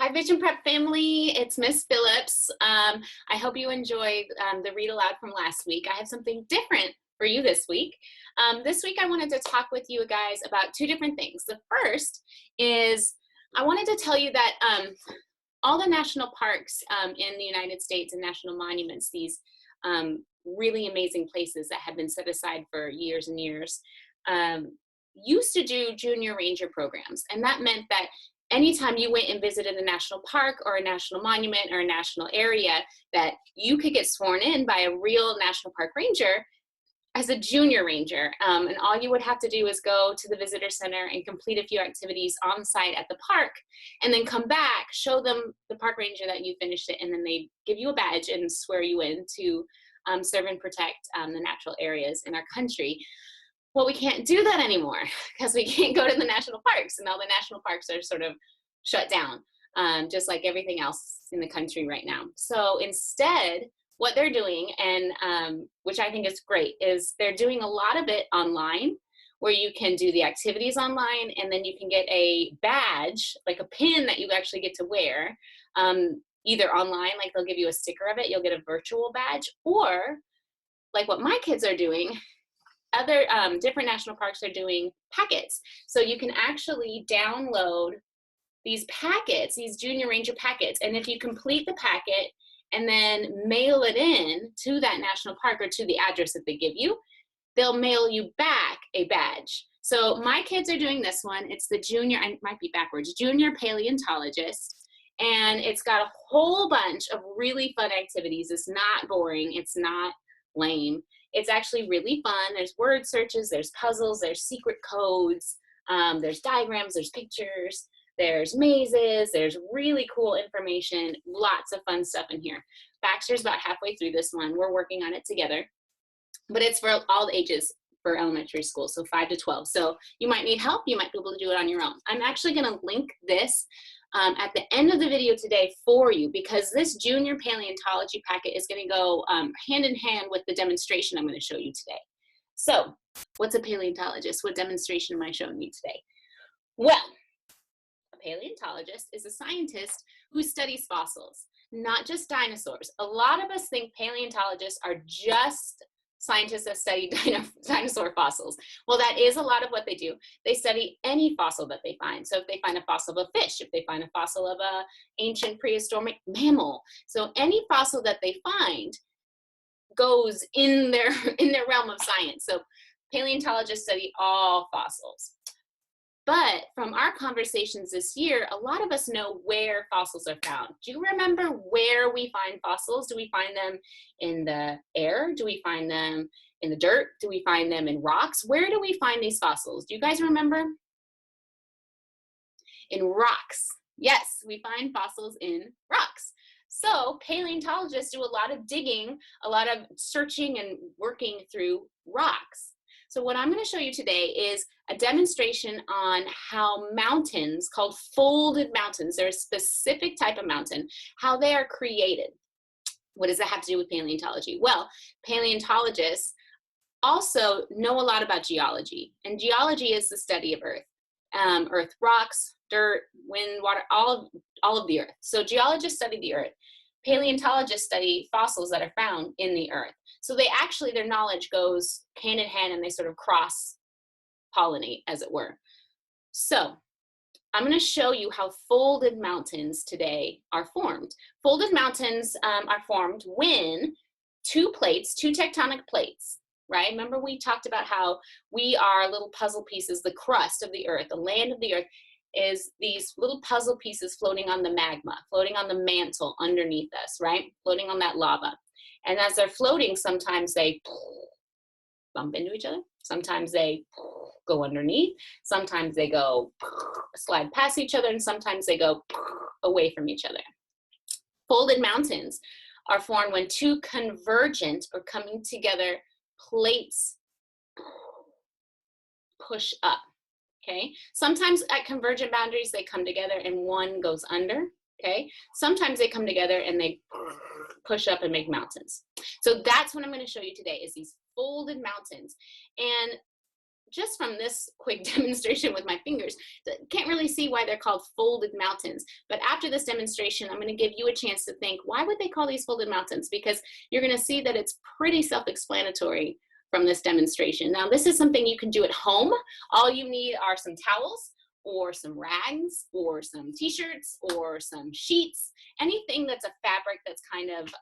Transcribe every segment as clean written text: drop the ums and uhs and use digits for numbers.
Hi, Vision Prep family. It's Miss Phillips. I hope you enjoyed the read aloud from last week. I have something different for you this week. This week, I wanted to talk with you guys about two different things. The first is I wanted to tell you that all the national parks in the United States and national monuments, these really amazing places that have been set aside for years and years, used to do junior ranger programs. And that meant that anytime you went and visited a national park or a national monument or a national area, that you could get sworn in by a real national park ranger as a junior ranger. And all you would have to do is go to the visitor center and complete a few activities on site at the park, and then come back, show them the park ranger that you finished it, and then they give you a badge and swear you in to serve and protect the natural areas in our country. Well, we can't do that anymore because we can't go to the national parks, and all the national parks are sort of shut down, just like everything else in the country right now. So instead, what they're doing, and which I think is great, is they're doing a lot of it online, where you can do the activities online, and then you can get a badge, like a pin that you actually get to wear, either online, like they'll give you a sticker of it, you'll get a virtual badge, or like what my kids are doing, other different national parks are doing packets. So you can actually download these packets, these junior ranger packets, and if you complete the packet and then mail it in to that national park or to the address that they give you, they'll mail you back a badge. So my kids are doing this one. It's the junior, I might be backwards, junior paleontologist. And it's got a whole bunch of really fun activities. It's not boring. It's not lame. It's actually really fun. There's word searches, there's puzzles, there's secret codes, there's diagrams, there's pictures, there's mazes, there's really cool information, lots of fun stuff in here. Baxter's about halfway through this one. We're working on it together, but it's for all ages for elementary school, so 5 to 12. So you might need help, you might be able to do it on your own. I'm actually gonna link this at the end of the video today for you, because this junior paleontology packet is going to go hand in hand with the demonstration I'm going to show you today. So what's a paleontologist? What demonstration am I showing you today? Well, a paleontologist is a scientist who studies fossils, not just dinosaurs. A lot of us think paleontologists are just scientists that study dinosaur fossils. Well, that is a lot of what they do. They study any fossil that they find. So if they find a fossil of a fish, if they find a fossil of an ancient prehistoric mammal, so any fossil that they find goes in their realm of science. So paleontologists study all fossils. But from our conversations this year, a lot of us know where fossils are found. Do you remember where we find fossils? Do we find them in the air? Do we find them in the dirt? Do we find them in rocks? Where do we find these fossils? Do you guys remember? In rocks. Yes, we find fossils in rocks. So paleontologists do a lot of digging, a lot of searching and working through rocks. So what I'm going to show you today is a demonstration on how mountains, called folded mountains, they're a specific type of mountain, how they are created. What does that have to do with paleontology? Well, paleontologists also know a lot about geology, and geology is the study of Earth. Earth rocks, dirt, wind, water, all of the Earth. So geologists study the Earth. Paleontologists study fossils that are found in the Earth. So they actually, their knowledge goes hand in hand, and they sort of cross-pollinate, as it were. So I'm going to show you how folded mountains today are formed. Folded mountains are formed when two tectonic plates, right? Remember we talked about how we are little puzzle pieces, the crust of the Earth, the land of the Earth, is these little puzzle pieces floating on the magma, floating on the mantle underneath us, right? Floating on that lava. And as they're floating, sometimes they bump into each other. Sometimes they go underneath. Sometimes they go slide past each other. And sometimes they go away from each other. Folded mountains are formed when two convergent or coming together plates push up. Okay, sometimes at convergent boundaries, they come together and one goes under, okay? Sometimes they come together and they push up and make mountains. So that's what I'm gonna show you today, is these folded mountains. And just from this quick demonstration with my fingers, can't really see why they're called folded mountains. But after this demonstration, I'm going to give you a chance to think, why would they call these folded mountains? Because you're going to see that it's pretty self-explanatory from this demonstration. Now, this is something you can do at home. All you need are some towels or some rags or some t-shirts or some sheets, anything that's a fabric that's kind of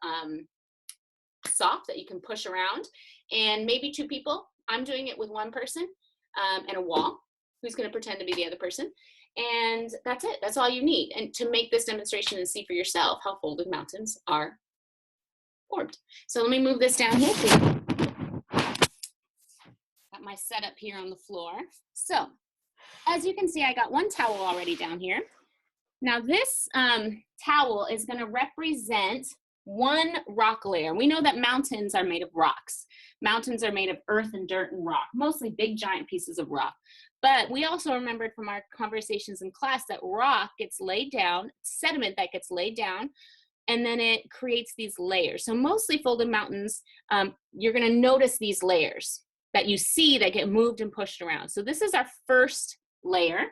soft that you can push around, and maybe two people. I'm doing it with one person and a wall who's going to pretend to be the other person, and that's it. That's all you need, and to make this demonstration and see for yourself how folded mountains are formed. So let me move this down here. Got my setup here on the floor. So as you can see, I got one towel already down here. Now this towel is going to represent one rock layer. We know that mountains are made of rocks. Mountains are made of earth and dirt and rock, mostly big giant pieces of rock. But we also remembered from our conversations in class that rock gets laid down, sediment that gets laid down, and then it creates these layers. So mostly folded mountains, you're going to notice these layers that you see that get moved and pushed around. So this is our first layer,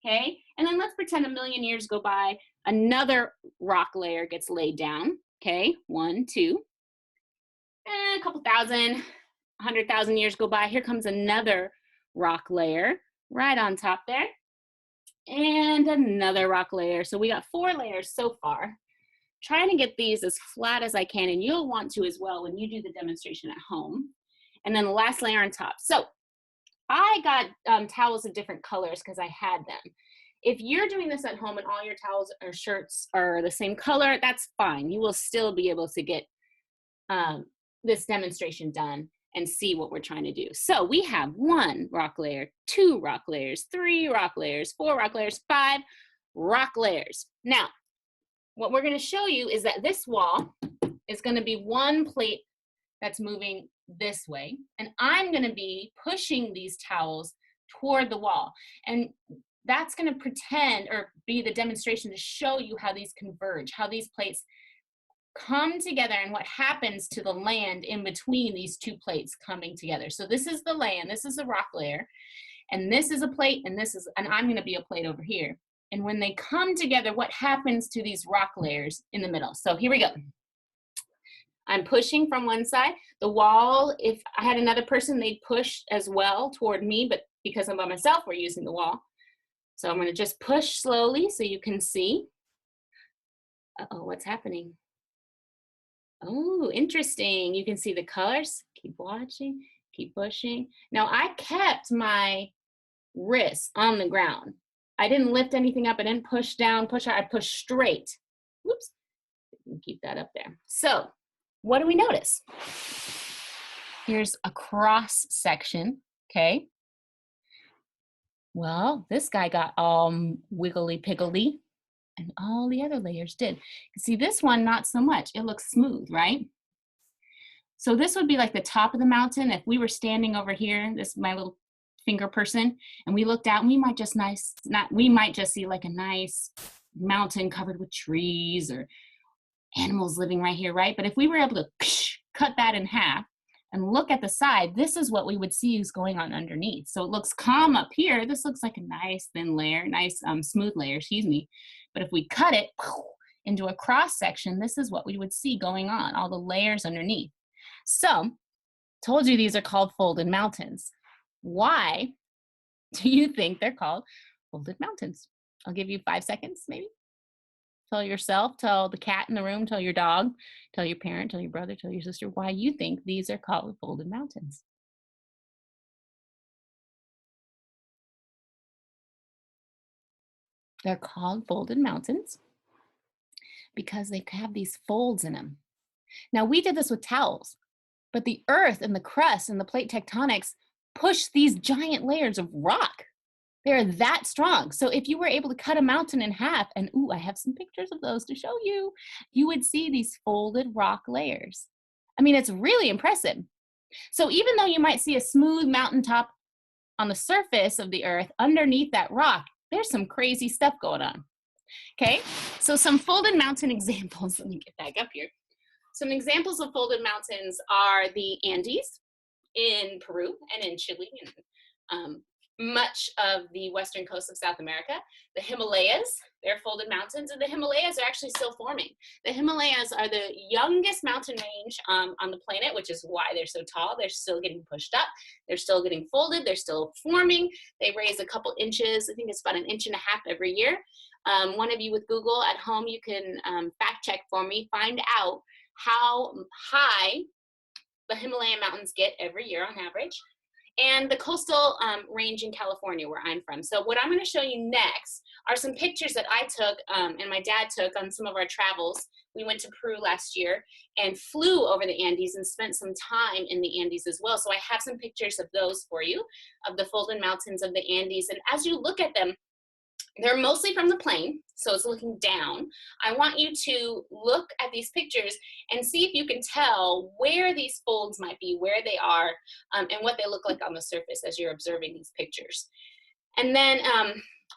okay? And then let's pretend a million years go by, another rock layer gets laid down. Okay, 1, 2, and a couple thousand, 100,000 years go by. Here comes another rock layer right on top there, and another rock layer. So we got 4 layers so far. Trying to get these as flat as I can, and you'll want to as well when you do the demonstration at home. And then the last layer on top. So I got towels of different colors because I had them. If you're doing this at home and all your towels or shirts are the same color, that's fine. You will still be able to get this demonstration done and see what we're trying to do. So we have 1 rock layer, 2 rock layers, 3 rock layers, 4 rock layers, 5 rock layers. Now, what we're going to show you is that this wall is going to be one plate that's moving this way, and I'm going to be pushing these towels toward the wall. And that's going to pretend or be the demonstration to show you how these converge, how these plates come together and what happens to the land in between these 2 plates coming together. So this is the land, this is the rock layer, and this is a plate, and I'm going to be a plate over here. And when they come together, what happens to these rock layers in the middle? So here we go. I'm pushing from one side. The wall, if I had another person, they'd push as well toward me, but because I'm by myself, we're using the wall. So I'm going to just push slowly so you can see. Uh-oh, what's happening? Oh, interesting. You can see the colors. Keep watching, keep pushing. Now I kept my wrists on the ground. I didn't lift anything up. I didn't push down, push out. I pushed straight. Whoops. Keep that up there. So what do we notice? Here's a cross section, okay? Well, this guy got all wiggly piggly, and all the other layers did. See, this one, not so much. It looks smooth, right? So this would be like the top of the mountain. If we were standing over here, this is my little finger person, and we looked out, and we might just see like a nice mountain covered with trees or animals living right here, right? But if we were able to cut that in half and look at the side, this is what we would see is going on underneath. So it looks calm up here. This looks like a nice thin layer, nice smooth layer, excuse me. But if we cut it into a cross section, this is what we would see going on, all the layers underneath. So, told you these are called folded mountains. Why do you think they're called folded mountains? I'll give you 5 seconds, maybe. Tell yourself, tell the cat in the room, tell your dog, tell your parent, tell your brother, tell your sister why you think these are called folded mountains. They're called folded mountains because they have these folds in them. Now, we did this with towels, but the earth and the crust and the plate tectonics push these giant layers of rock. They're that strong. So if you were able to cut a mountain in half, and ooh, I have some pictures of those to show you, you would see these folded rock layers. I mean, it's really impressive. So even though you might see a smooth mountaintop on the surface of the earth, underneath that rock, there's some crazy stuff going on. Okay, so some folded mountain examples. Let me get back up here. Some examples of folded mountains are the Andes in Peru and in Chile much of the western coast of South America. The Himalayas, they're folded mountains, and the Himalayas are actually still forming. The Himalayas are the youngest mountain range on the planet, which is why they're so tall. They're still getting pushed up. They're still getting folded. They're still forming. They raise a couple inches. I think it's about 1.5 inches every year. One of you with Google at home, you can fact check for me, find out how high the Himalayan mountains get every year on average, and the coastal range in California where I'm from. So what I'm going to show you next are some pictures that I took and my dad took on some of our travels. We went to Peru last year and flew over the Andes and spent some time in the Andes as well. So I have some pictures of those for you, of the folded mountains of the Andes. And as you look at them, they're mostly from the plane, so it's looking down. I want you to look at these pictures and see if you can tell where these folds might be, where they are, and what they look like on the surface as you're observing these pictures. And then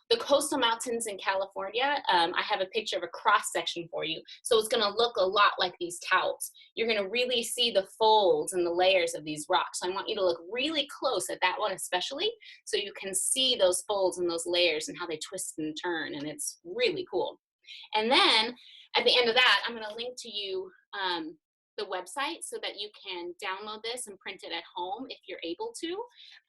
the coastal mountains in California, I have a picture of a cross section for you. So it's gonna look a lot like these towels. You're gonna really see the folds and the layers of these rocks. So I want you to look really close at that one especially, so you can see those folds and those layers and how they twist and turn, and it's really cool. And then at the end of that, I'm gonna link to you the website so that you can download this and print it at home if you're able to.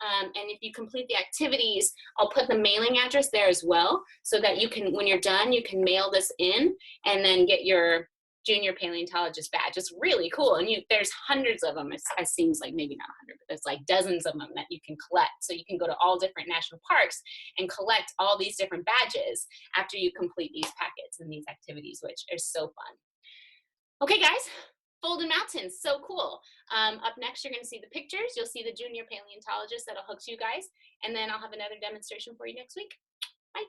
And if you complete the activities, I'll put the mailing address there as well so that you can, when you're done, you can mail this in and then get your junior paleontologist badge. It's really cool. And there's hundreds of them. It seems like maybe not 100, but there's like dozens of them that you can collect. So you can go to all different national parks and collect all these different badges after you complete these packets and these activities, which are so fun. Okay, guys. Folded mountains, so cool. Up next, you're going to see the pictures. You'll see the junior paleontologist that'll hook to you guys, and then I'll have another demonstration for you next week. Bye.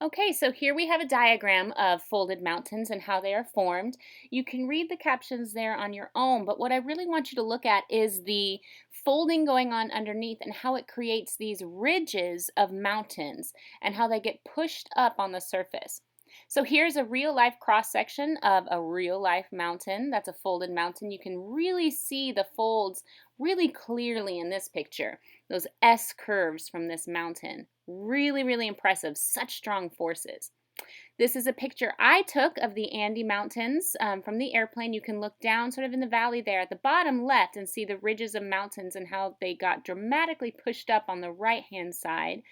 Okay, so here we have a diagram of folded mountains and how they are formed. You can read the captions there on your own, but what I really want you to look at is the folding going on underneath and how it creates these ridges of mountains and how they get pushed up on the surface. So here's a real life cross section of a real life mountain. That's a folded mountain. You can really see the folds really clearly in this picture. Those S curves from this mountain. Really, really impressive. Such strong forces. This is a picture I took of the Andes Mountains from the airplane. You can look down sort of in the valley there at the bottom left and see the ridges of mountains and how they got dramatically pushed up on the right-hand side.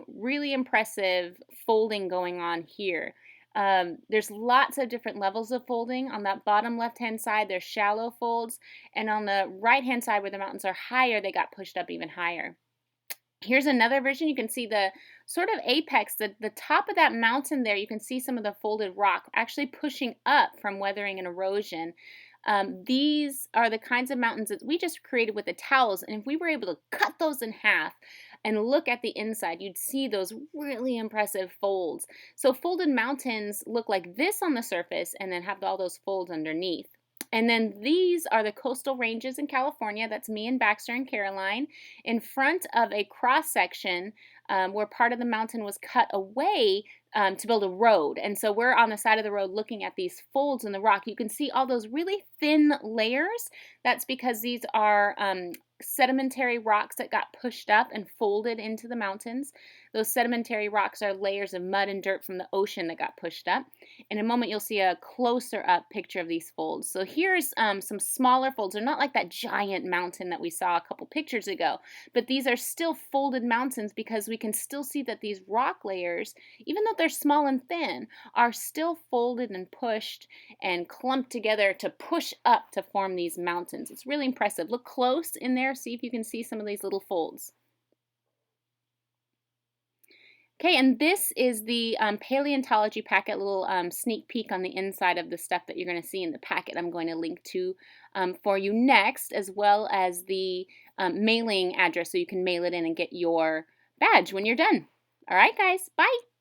Really impressive folding going on here. There's lots of different levels of folding. On that bottom left-hand side, there's shallow folds, and on the right-hand side where the mountains are higher, they got pushed up even higher. Here's another version. You can see the sort of apex, the top of that mountain there. You can see some of the folded rock actually pushing up from weathering and erosion. These are the kinds of mountains that we just created with the towels, and if we were able to cut those in half and look at the inside, you'd see those really impressive folds. So folded mountains look like this on the surface and then have all those folds underneath. And then these are the coastal ranges in California. That's me and Baxter and Caroline in front of a cross section where part of the mountain was cut away to build a road. And so we're on the side of the road looking at these folds in the rock. You can see all those really thin layers. That's because these are sedimentary rocks that got pushed up and folded into the mountains. Those sedimentary rocks are layers of mud and dirt from the ocean that got pushed up. In a moment, you'll see a closer up picture of these folds. So here's some smaller folds. They're not like that giant mountain that we saw a couple pictures ago, but these are still folded mountains because we can still see that these rock layers, even though they're small and thin, are still folded and pushed and clumped together to push up to form these mountains. It's really impressive. Look close in there, see if you can see some of these little folds. Okay, and this is the Paleontology Packet, little sneak peek on the inside of the stuff that you're going to see in the packet I'm going to link to for you next, as well as the mailing address so you can mail it in and get your badge when you're done. All right, guys, bye.